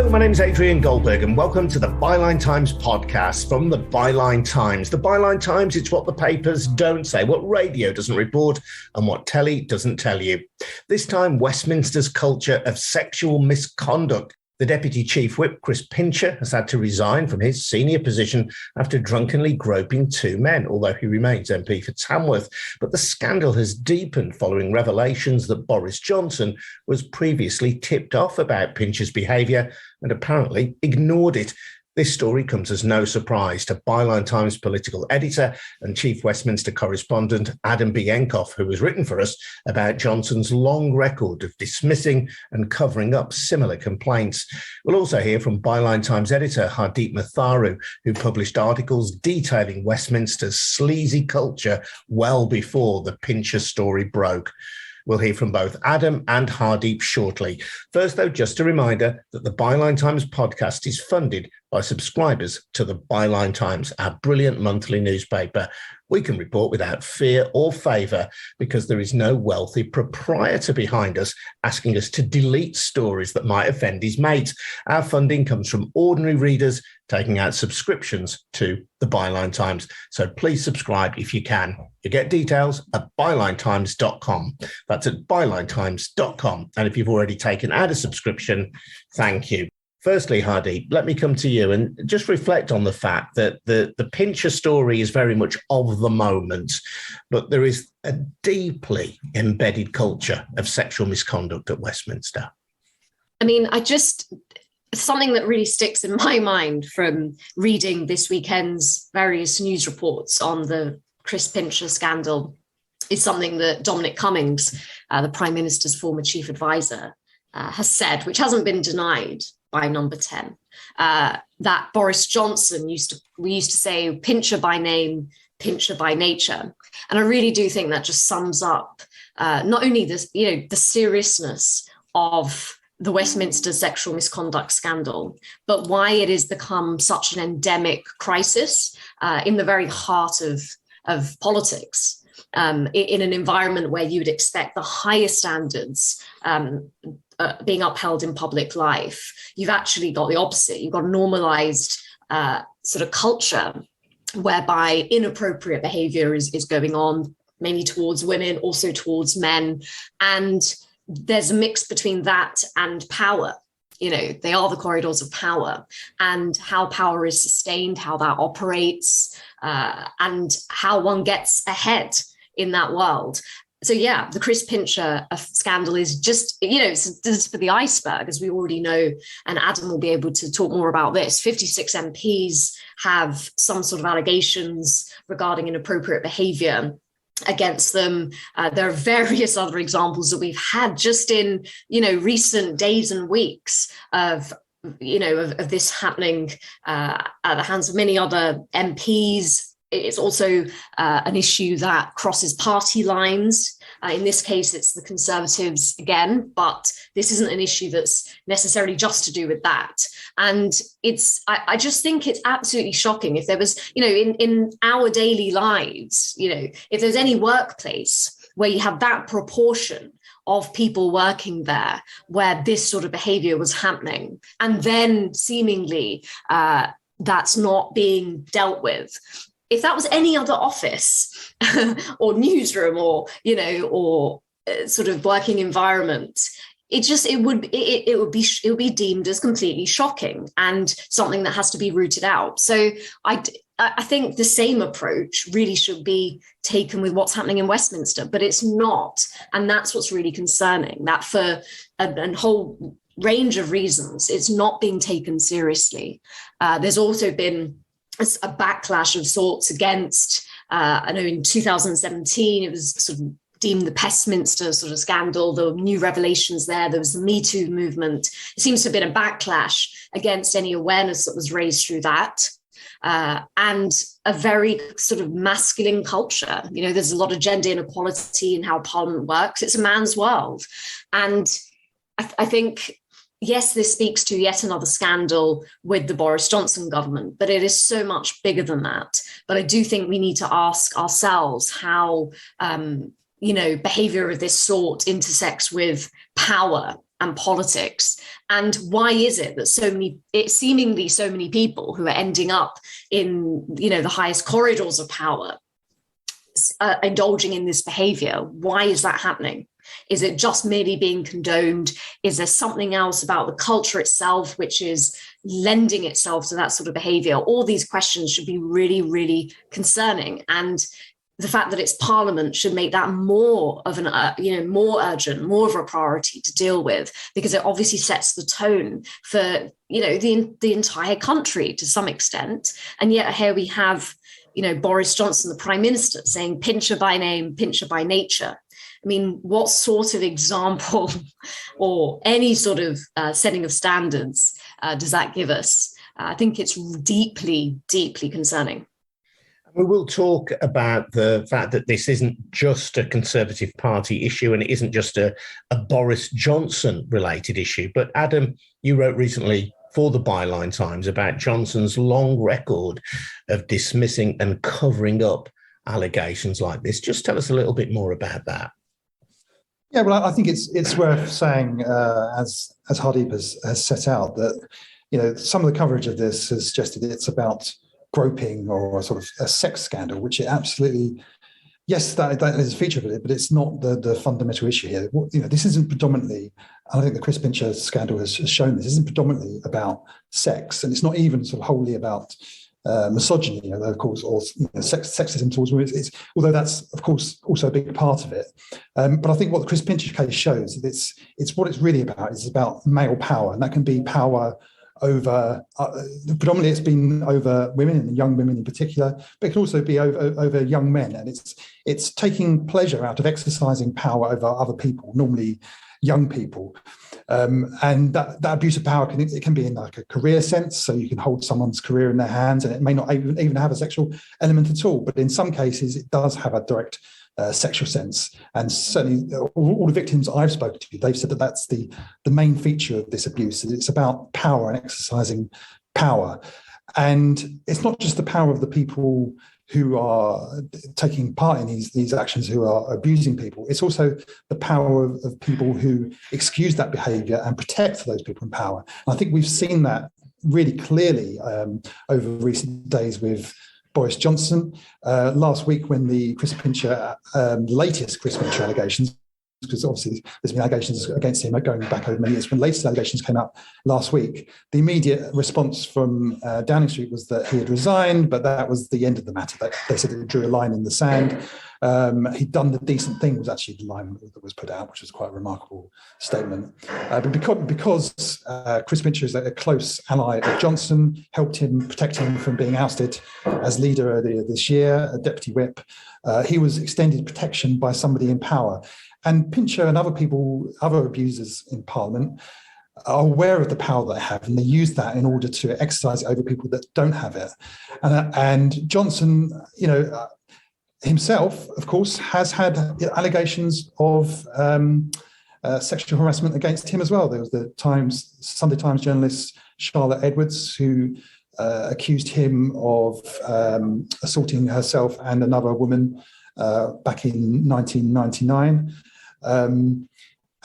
Hello, my name is Adrian Goldberg and welcome to the Byline Times podcast from the Byline Times. The Byline Times, it's what the papers don't say, what radio doesn't report and what telly doesn't tell you. This time, Westminster's culture of sexual misconduct. The Deputy Chief Whip, Chris Pincher, has had to resign from his senior position after drunkenly groping two men, although he remains MP for Tamworth. But the scandal has deepened following revelations that Boris Johnson was previously tipped off about Pincher's behaviour and apparently ignored it. This story comes as no surprise to Byline Times political editor and chief Westminster correspondent Adam Bienkov, who has written for us about Johnson's long record of dismissing and covering up similar complaints. We'll also hear from Byline Times editor Hardeep Matharu, who published articles detailing Westminster's sleazy culture well before the Pincher story broke. We'll hear from both Adam and Hardeep shortly. First, though, just a reminder that the Byline Times podcast is funded by subscribers to the Byline Times, our brilliant monthly newspaper. We can report without fear or favour because there is no wealthy proprietor behind us asking us to delete stories that might offend his mates. Our funding comes from ordinary readers taking out subscriptions to the Byline Times. So please subscribe if you can. You get details at bylinetimes.com. That's at bylinetimes.com. And if you've already taken out a subscription, thank you. Firstly, Hardeep, let me come to you and just reflect on the fact that the Pincher story is very much of the moment, but there is a deeply embedded culture of sexual misconduct at Westminster. I mean, something that really sticks in my mind from reading this weekend's various news reports on the Chris Pincher scandal is something that Dominic Cummings, the Prime Minister's former chief advisor, has said, which hasn't been denied by Number 10, that Boris Johnson we used to say Pincher by name, Pincher by nature. And I really do think that just sums up not only this, the seriousness of the Westminster sexual misconduct scandal, but why it has become such an endemic crisis in the very heart of politics. In an environment where you would expect the highest standards being upheld in public life, you've actually got the opposite. You've got a normalized sort of culture whereby inappropriate behavior is going on, mainly towards women, also towards men. And there's a mix between that and power. They are the corridors of power, and how power is sustained, how that operates, and how one gets ahead in that world. So yeah, the Chris Pincher scandal is just, it's for the iceberg, as we already know, and Adam will be able to talk more about this. 56 MPs have some sort of allegations regarding inappropriate behaviour against them. There are various other examples that we've had just in, recent days and weeks of this happening at the hands of many other MPs. It's also an issue that crosses party lines. In this case, it's the Conservatives again, but this isn't an issue that's necessarily just to do with that. And I just think it's absolutely shocking if there was, in our daily lives, if there's any workplace where you have that proportion of people working there where this sort of behavior was happening, and then seemingly that's not being dealt with. If that was any other office or newsroom or sort of working environment, it would be deemed as completely shocking and something that has to be rooted out. So I think the same approach really should be taken with what's happening in Westminster, but it's not. And that's what's really concerning, that for a whole range of reasons, it's not being taken seriously. There's also been a backlash of sorts against, I know in 2017, it was sort of deemed the Westminster sort of scandal. There were new revelations there. There was the Me Too movement. It seems to have been a backlash against any awareness that was raised through that. And a very sort of masculine culture. There's a lot of gender inequality in how Parliament works. It's a man's world. And I think, yes, this speaks to yet another scandal with the Boris Johnson government, but it is so much bigger than that. But I do think we need to ask ourselves how, behavior of this sort intersects with power and politics? And why is it that seemingly so many people who are ending up in, the highest corridors of power indulging in this behavior? Why is that happening? Is it just merely being condoned? Is there something else about the culture itself which is lending itself to that sort of behavior? All these questions should be really, really concerning. And the fact that it's Parliament should make that more of more urgent, more of a priority to deal with, because it obviously sets the tone for, the entire country to some extent. And yet here we have, Boris Johnson, the Prime Minister, saying pincher by name, pincher by nature. I mean, what sort of example or any sort of setting of standards does that give us? I think it's deeply, deeply concerning. We will talk about the fact that this isn't just a Conservative Party issue and it isn't just a Boris Johnson related issue. But Adam, you wrote recently for the Byline Times about Johnson's long record of dismissing and covering up allegations like this. Just tell us a little bit more about that. Yeah, well, I think it's worth saying, as Hardeep has set out, that some of the coverage of this has suggested it's about groping or a sort of a sex scandal, which it absolutely, yes, that is a feature of it, but it's not the fundamental issue here. This isn't predominantly, and I think the Chris Pincher scandal has shown this, isn't predominantly about sex, and it's not even sort of wholly about misogyny, of course, or sexism towards women. Although that's, of course, also a big part of it. But I think what the Chris Pincher case shows that it's what it's really about. It's about male power, and that can be power over, predominantly it's been over women and young women in particular, but it can also be over young men. And it's taking pleasure out of exercising power over other people, normally young people. And that abuse of power can be in like a career sense. So you can hold someone's career in their hands and it may not even have a sexual element at all. But in some cases, it does have a direct sexual sense. And certainly all the victims I've spoken to, they've said that that's the main feature of this abuse. It's about power and exercising power. And it's not just the power of the people who are taking part in these actions, who are abusing people. It's also the power of people who excuse that behaviour and protect those people in power. And I think we've seen that really clearly over recent days with Boris Johnson. Last week, when the latest Chris Pincher allegations, because obviously there's been allegations against him going back over many years, when latest allegations came up last week, the immediate response from Downing Street was that he had resigned, but that was the end of the matter. They said it drew a line in the sand. He'd done the decent thing was actually the line that was put out, which was quite a remarkable statement. But because Chris Pincher is a close ally of Johnson, helped him, protect him from being ousted as leader earlier this year, a deputy whip, he was extended protection by somebody in power. And Pincher and other abusers in Parliament are aware of the power they have, and they use that in order to exercise it over people that don't have it. And Johnson, himself, of course, has had allegations of sexual harassment against him as well. There was the Sunday Times journalist Charlotte Edwards, who accused him of assaulting herself and another woman back in 1999.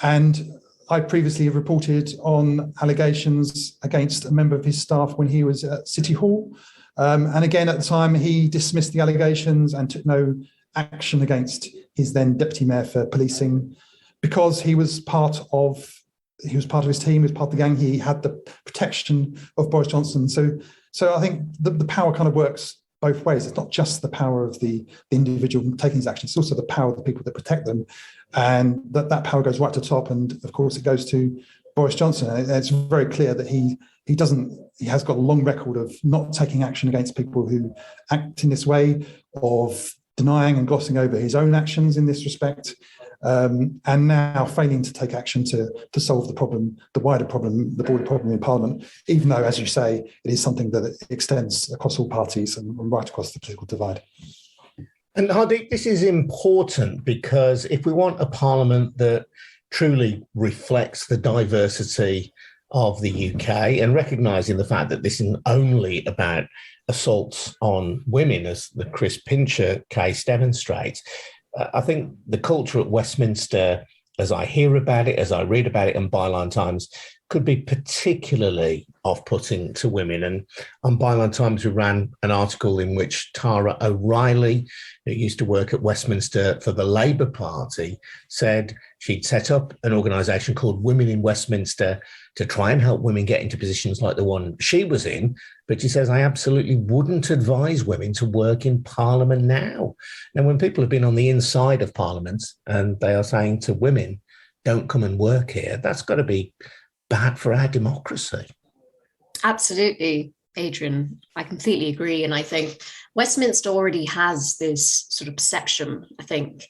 And I previously have reported on allegations against a member of his staff when he was at City Hall. And again, at the time, he dismissed the allegations and took no action against his then deputy mayor for policing, because he was part of his team, he was part of the gang. He had the protection of Boris Johnson. So I think the power kind of works both ways. It's not just the power of the individual taking these actions, it's also the power of the people that protect them. And that power goes right to the top. And of course, it goes to Boris Johnson. And it's very clear that he has got a long record of not taking action against people who act in this way, of denying and glossing over his own actions in this respect, and now failing to take action to solve the problem, the wider problem, the broader problem in Parliament, even though, as you say, it is something that extends across all parties and right across the political divide. And Hardeep, this is important because if we want a Parliament that truly reflects the diversity of the UK, and recognising the fact that this isn't only about assaults on women, as the Chris Pincher case demonstrates, I think the culture at Westminster as I hear about it, as I read about it in Byline Times, could be particularly off-putting to women. And on Byline Times, we ran an article in which Tara O'Reilly, who used to work at Westminster for the Labour Party, said she'd set up an organisation called Women in Westminster to try and help women get into positions like the one she was in. But she says, I absolutely wouldn't advise women to work in Parliament now. And when people have been on the inside of Parliament and they are saying to women, don't come and work here, that's got to be bad for our democracy. Absolutely, Adrian. I completely agree. And I think Westminster already has this sort of perception, I think,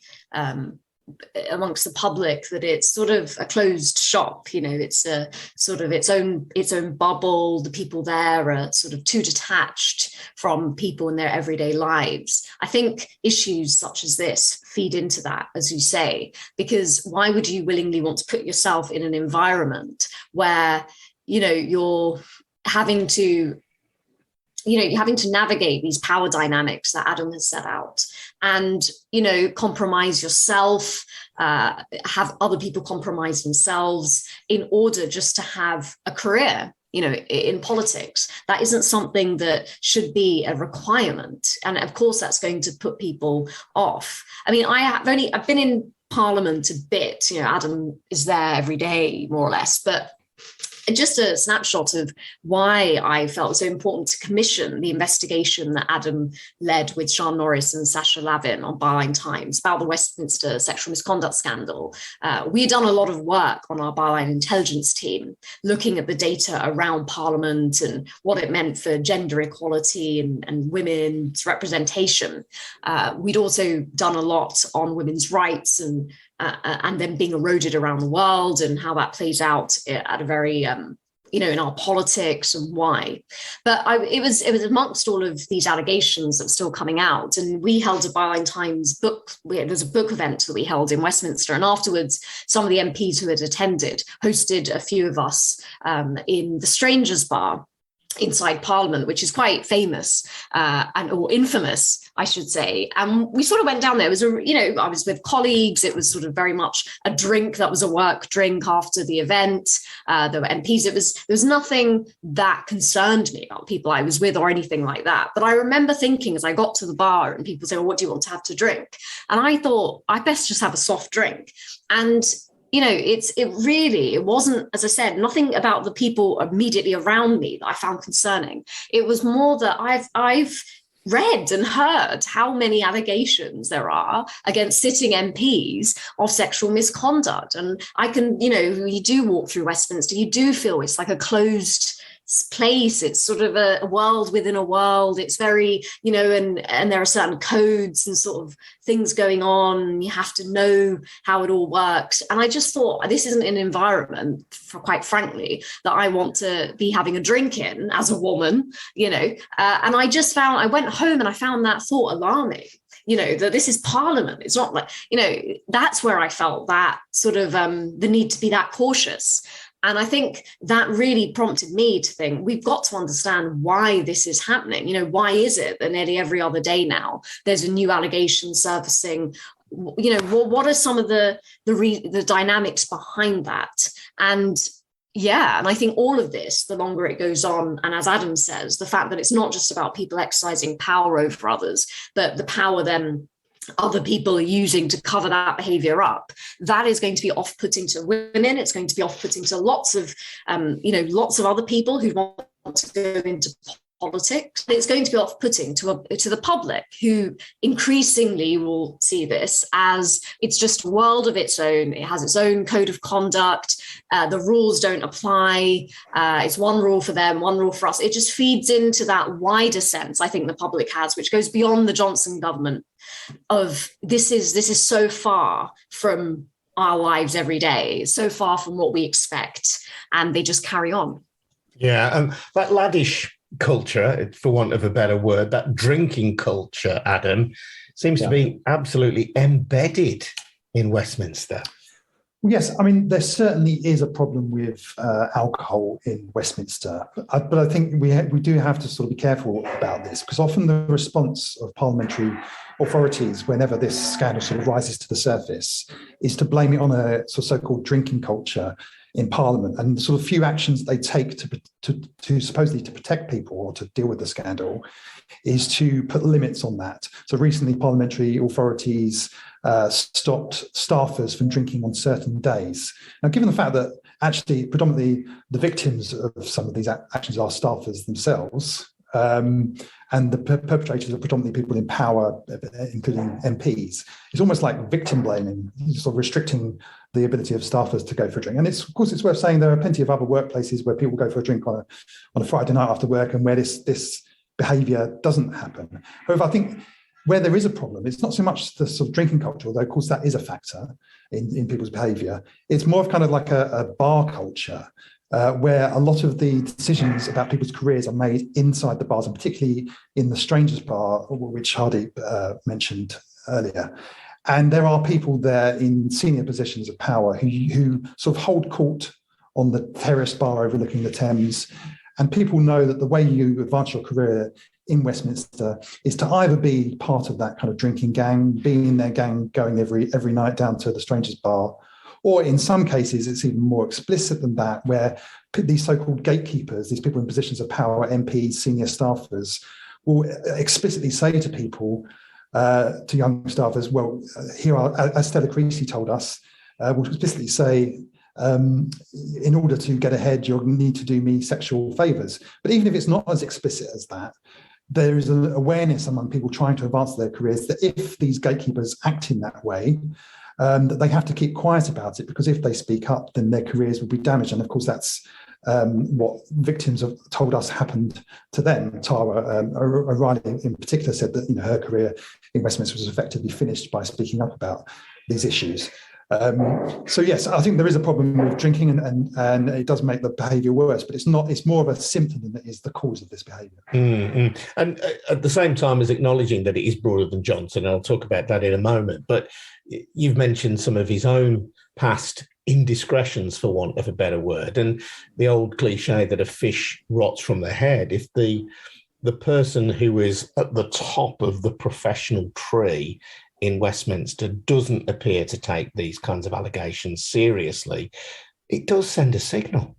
amongst the public that it's sort of a closed shop. You know, it's a sort of its own bubble. The people there are sort of too detached from people in their everyday lives. I think issues such as this feed into that, as you say, because why would you willingly want to put yourself in an environment where, you know, you're having to navigate these power dynamics that Adam has set out and, you know, compromise yourself, have other people compromise themselves in order just to have a career, you know, in politics. That isn't something that should be a requirement. And of course, that's going to put people off. I mean, I've been in Parliament a bit, you know, Adam is there every day, more or less, but just a snapshot of why I felt so important to commission the investigation that Adam led with Sian Norris and Sasha Lavin on Byline Times about the Westminster sexual misconduct scandal. We had done a lot of work on our Byline intelligence team, looking at the data around Parliament and what it meant for gender equality and women's representation. We'd also done a lot on women's rights and them being eroded around the world and how that plays out at a very, you know, in our politics and why. But it was amongst all of these allegations that were still coming out. And we held a Byline Times book. There's a book event that we held in Westminster. And afterwards, some of the MPs who had attended hosted a few of us in the Strangers Bar inside Parliament, which is quite famous or infamous, I should say. And we sort of went down there. It was I was with colleagues. It was sort of very much a drink that was a work drink after the event. There were MPs. There was nothing that concerned me about people I was with or anything like that. But I remember thinking as I got to the bar and people say, well, what do you want to have to drink? And I thought, I best just have a soft drink. And you know, it wasn't, as I said, nothing about the people immediately around me that I found concerning. It was more that I've read and heard how many allegations there are against sitting MPs of sexual misconduct. And I can, you know, you do walk through Westminster, you do feel it's like a closed place. It's sort of a world within a world. It's very, you know, and there are certain codes and sort of things going on. You have to know how it all works. And I just thought this isn't an environment, quite frankly, that I want to be having a drink in as a woman, you know. And I went home and I found that thought alarming. You know, that this is Parliament. It's not like, you know, that's where I felt that sort of the need to be that cautious. And I think that really prompted me to think we've got to understand why this is happening. You know, why is it that nearly every other day now there's a new allegation surfacing? You know, what are some of the dynamics behind that? And yeah, and I think all of this, the longer it goes on, and as Adam says, the fact that it's not just about people exercising power over others, but the power then other people are using to cover that behavior up, that is going to be off-putting to women. It's going to be off-putting to lots of other people who want to go into politics. It's going to be off-putting to the public, who increasingly will see this as it's just a world of its own. It has its own code of conduct. The rules don't apply. It's one rule for them, one rule for us. It just feeds into that wider sense I think the public has, which goes beyond the Johnson government, of this is so far from our lives every day, so far from what we expect, and they just carry on. Yeah, and that laddish culture, for want of a better word, that drinking culture, Adam, seems to be absolutely embedded in Westminster. Well, yes, I mean, there certainly is a problem with alcohol in Westminster, but I think we do have to sort of be careful about this, because often the response of parliamentary authorities whenever this scandal sort of rises to the surface is to blame it on a sort of so-called drinking culture in Parliament, and the sort of few actions they take to supposedly to protect people or to deal with the scandal is to put limits on that. So recently, parliamentary authorities stopped staffers from drinking on certain days. Now, given the fact that actually predominantly the victims of some of these actions are staffers themselves, and the perpetrators are predominantly people in power, including MPs, it's almost like victim blaming, sort of restricting the ability of staffers to go for a drink. And of course, it's worth saying there are plenty of other workplaces where people go for a drink on a Friday night after work, and where this behaviour doesn't happen. However, I think where there is a problem, it's not so much the sort of drinking culture, although of course that is a factor in people's behaviour. It's more of kind of like a bar culture, where a lot of the decisions about people's careers are made inside the bars, and particularly in the Strangers Bar, which Hardeep mentioned earlier. And there are people there in senior positions of power who sort of hold court on the terrace bar overlooking the Thames. And people know that the way you advance your career in Westminster is to either be part of that kind of drinking gang, being in their gang, going every night down to the Strangers Bar, or in some cases, it's even more explicit than that, where these so-called gatekeepers, these people in positions of power, MPs, senior staffers, will explicitly say to people, to young staffers, well, here are, as Stella Creasy told us, will explicitly say, in order to get ahead, you'll need to do me sexual favours. But even if it's not as explicit as that, there is an awareness among people trying to advance their careers that if these gatekeepers act in that way, that they have to keep quiet about it, because if they speak up, then their careers will be damaged. And of course, that's what victims have told us happened to them. Tara O'Reilly in particular said that her career in Westminster was effectively finished by speaking up about these issues. So yes, I think there is a problem with drinking, and it does make the behaviour worse, but it's more of a symptom than it is the cause of this behaviour. Mm-hmm. And at the same time as acknowledging that it is broader than Johnson, and I'll talk about that in a moment, but you've mentioned some of his own past indiscretions, for want of a better word, and the old cliche that a fish rots from the head. If the person who is at the top of the professional tree in Westminster doesn't appear to take these kinds of allegations seriously, it does send a signal.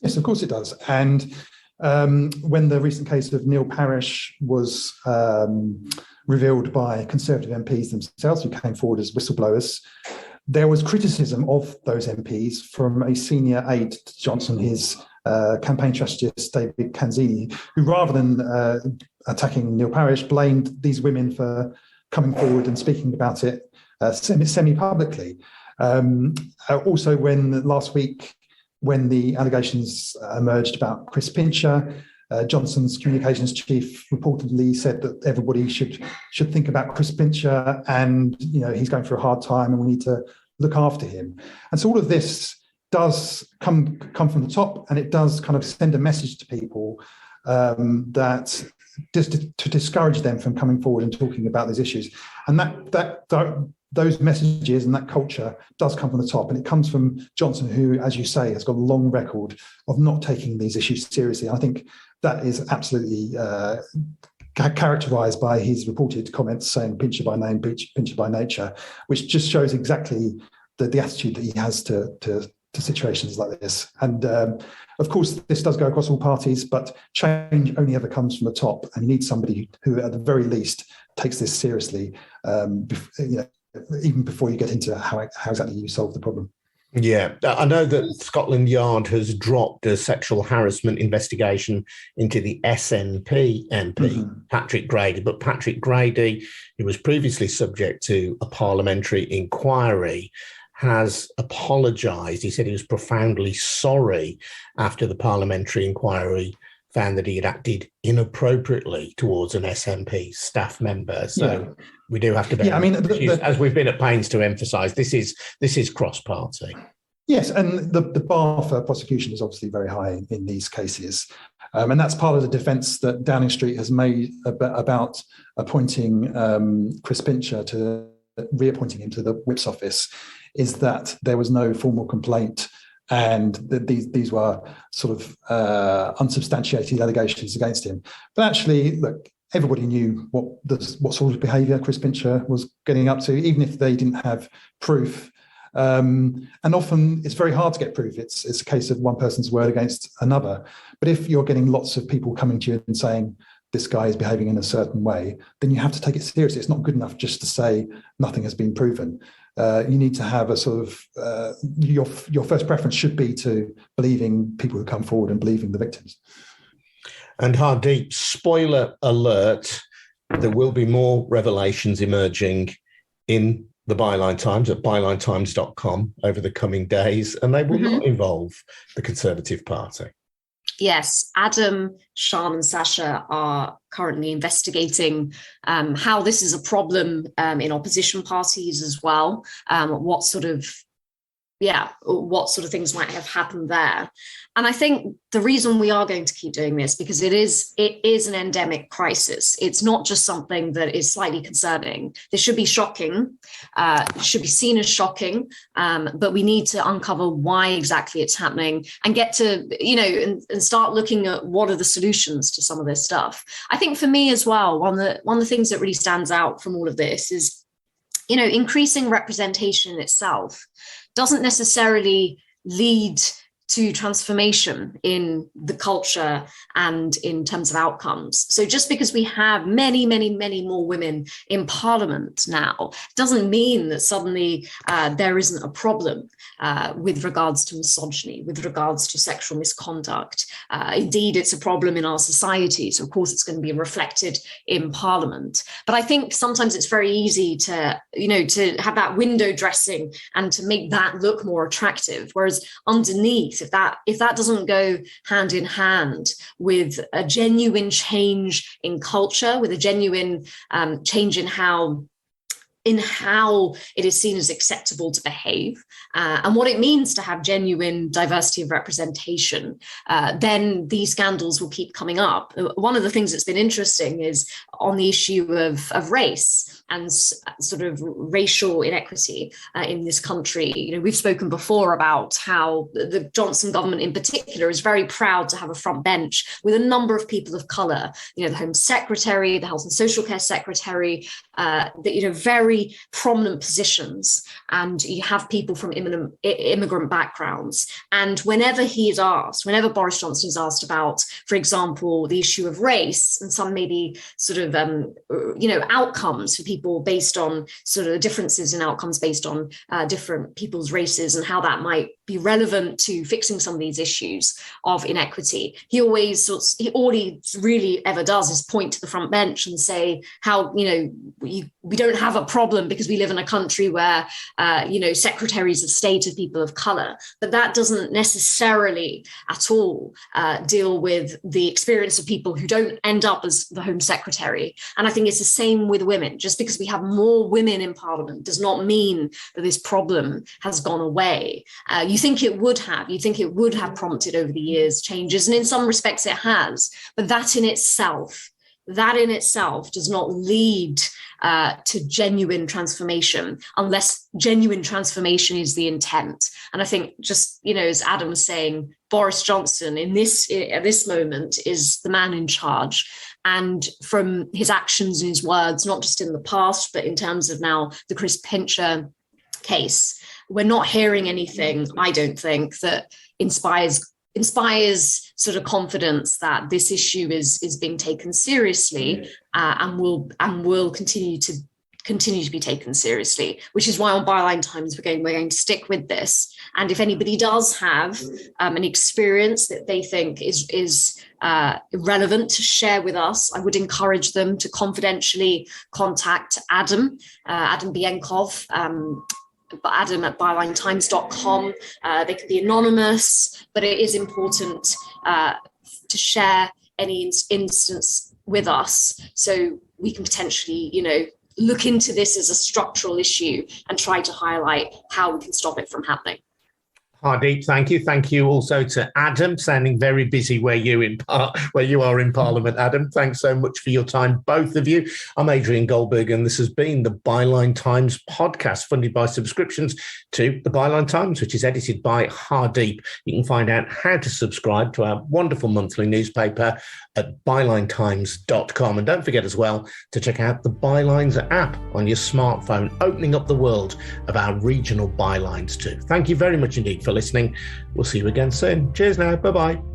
Yes, of course it does. And when the recent case of Neil Parish was revealed by Conservative MPs themselves who came forward as whistleblowers, there was criticism of those MPs from a senior aide to Johnson, his campaign strategist David Canzini, who rather than attacking Neil Parish, blamed these women for coming forward and speaking about it semi-publicly. Also, when last week, when the allegations emerged about Chris Pincher, Johnson's communications chief reportedly said that everybody should think about Chris Pincher, and he's going through a hard time and we need to look after him. And so all of this does come from the top, and it does kind of send a message to people that just to discourage them from coming forward and talking about these issues. And those messages and that culture does come from the top, and it comes from Johnson, who, as you say, has got a long record of not taking these issues seriously. I think that is absolutely characterised by his reported comments saying pincher by name, pincher by nature, which just shows exactly the attitude that he has to situations like this. And of course, this does go across all parties, but change only ever comes from the top, and you need somebody who, at the very least, takes this seriously, even before you get into how exactly you solve the problem. Yeah, I know that Scotland Yard has dropped a sexual harassment investigation into the SNP MP, Patrick Grady. But Patrick Grady, who was previously subject to a parliamentary inquiry, has apologised. He said he was profoundly sorry after the parliamentary inquiry found that he had acted inappropriately towards an SNP staff member. So we do have to bear as we've been at pains to emphasise, this is cross-party. Yes, and the bar for prosecution is obviously very high in these cases. And that's part of the defence that Downing Street has made about appointing Chris Pincher to reappointing him to the whip's office is that there was no formal complaint and that these were sort of unsubstantiated allegations against him. But actually, look, everybody knew what sort of behaviour Chris Pincher was getting up to, even if they didn't have proof. And often it's very hard to get proof. It's a case of one person's word against another. But if you're getting lots of people coming to you and saying this guy is behaving in a certain way, then you have to take it seriously. It's not good enough just to say nothing has been proven. You need to have a sort of your first preference should be to believing people who come forward and believing the victims. And Hardeep, spoiler alert, there will be more revelations emerging in the Byline Times at bylinetimes.com over the coming days, and they will not involve the Conservative Party. Yes, Adam, Sean and Sasha are currently investigating how this is a problem in opposition parties as well. What sort of things might have happened there. And I think the reason we are going to keep doing this, because it is an endemic crisis. It's not just something that is slightly concerning. This should be shocking, should be seen as shocking, but we need to uncover why exactly it's happening and get to, and start looking at what are the solutions to some of this stuff. I think for me as well, one of the things that really stands out from all of this is, increasing representation itself doesn't necessarily lead to transformation in the culture and in terms of outcomes. So just because we have many, many, many more women in Parliament now doesn't mean that suddenly there isn't a problem with regards to misogyny, with regards to sexual misconduct. Indeed, it's a problem in our society. So of course it's going to be reflected in Parliament. But I think sometimes it's very easy to have that window dressing and to make that look more attractive. Whereas underneath, if that doesn't go hand in hand with a genuine change in culture, with a genuine change in how it is seen as acceptable to behave, and what it means to have genuine diversity of representation, then these scandals will keep coming up. One of the things that's been interesting is on the issue of race and sort of racial inequity in this country. We've spoken before about how the Johnson government in particular is very proud to have a front bench with a number of people of colour, the Home Secretary, the Health and Social Care Secretary, very prominent positions, and you have people from immigrant backgrounds. And whenever Boris Johnson is asked about, for example, the issue of race and some maybe sort of, outcomes for people based on sort of differences in outcomes based on different people's races and how that might be relevant to fixing some of these issues of inequity, all he really ever does is point to the front bench and say how, we don't have a problem because we live in a country where, secretaries of state are people of colour. But that doesn't necessarily at all deal with the experience of people who don't end up as the Home Secretary. And I think it's the same with women. Just because we have more women in Parliament does not mean that this problem has gone away. You think it would have prompted over the years changes, and in some respects it has, but that in itself does not lead to genuine transformation unless genuine transformation is the intent. And I think just, as Adam was saying, Boris Johnson at this moment is the man in charge. And from his actions and his words, not just in the past, but in terms of now the Chris Pincher case, we're not hearing anything, I don't think, that inspires sort of confidence that this issue is being taken seriously and will continue to be taken seriously, which is why on Byline Times we're going to stick with this. And if anybody does have an experience that they think is relevant to share with us, I would encourage them to confidentially contact Adam Bienkov, Adam at bylinetimes.com. They could be anonymous, but it is important to share any instance with us so we can potentially, look into this as a structural issue and try to highlight how we can stop it from happening. Hardeep, thank you. Thank you also to Adam, sounding very busy where you are in Parliament, Adam. Thanks so much for your time, both of you. I'm Adrian Goldberg, and this has been the Byline Times podcast, funded by subscriptions to the Byline Times, which is edited by Hardeep. You can find out how to subscribe to our wonderful monthly newspaper at bylinetimes.com. And don't forget as well to check out the Bylines app on your smartphone, opening up the world of our regional bylines too. Thank you very much indeed for listening. We'll see you again soon. Cheers now. Bye-bye.